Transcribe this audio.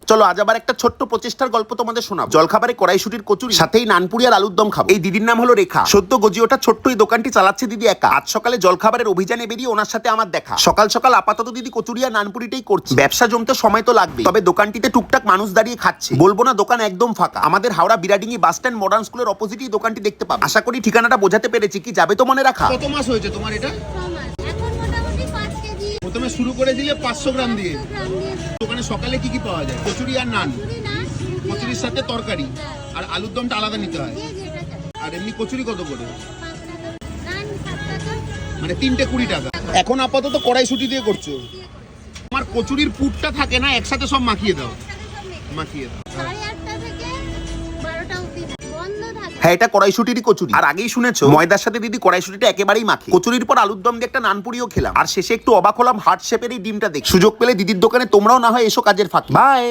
চলো আজ আবার একটা ছোট্ট প্রচেষ্টার গল্প তোমাদের শোনাবো। জলখাবারে কড়াইশুটির কচুরি সাথেই নানপুরি আর আলুর দম খাবো। এই দিদির নাম হলো রেখা। সদ্য গজি ওটা ছোট্ট এই দোকানটি চালাচ্ছে দিদি একা। আজ সকালে জলখাবারের অভিযানে বেরিয়ে ওনার সাথে আমার দেখা। সকাল সকাল আপাতত দিদি কচুরি আর নানপুরিটাই করছে। ব্যবসা জমতে সময় তো লাগবে, তবে দোকানটিতে টুকটাক মানুষ দাঁড়িয়ে খাচ্ছে। বলবো না দোকান একদম ফাঁকা। আমাদের হাওড়া বিরাডিঙ্গি বাস স্ট্যান্ড মডার্ন স্কুলের অপোজিটই দোকানটি দেখতে পাবো। আশা করি ঠিকানাটা বোঝাতে পেরেছি। কি যাবে তো মনে রাখা? কত মাস হয়েছে তোমার এটা? এখন মোটামুটি 5 কেজি। প্রথমে শুরু করেছিলে 500 গ্রাম দিয়ে। 500 গ্রাম দিয়ে দোকানে সকালে কি কি পাওয়া যায়? কচুরি আর নান। পুরি না, কচুরির সাথে তরকারি আর আলুর দমটা আলাদা নিতে হয়। যে যেটা চাই। আর এমনি কচুরি কত করে? 5 টাকা। নান 7 টাকা। মানে 3টে 20 টাকা। এখন আপাতত কড়াইশুঁটি দিয়ে করছো। আমার কচুরির পুরটা থাকে না, একসাথে সব মাখিয়ে দাও। মাখিয়ে দাও। 8:30 থেকে 12টা অবধি বন্ধ থাকে। হ্যাঁ, এটা কড়াইশুটিরই কচুরি। আর আগেই শুনেছো ময়দার সাথে দিদি কড়াইশুটিটা একেবারেই মাখে। কচুরির পর আলুর দম দিয়ে একটা নানপুরিও খেলাম। আর শেষে একটু অবাক হলাম হার্ট শেপের এই ডিমটা দেখে। সুযোগ পেলে দিদির দোকানে তোমরাও না হয় এসো কাজের ফাঁকে। বাই।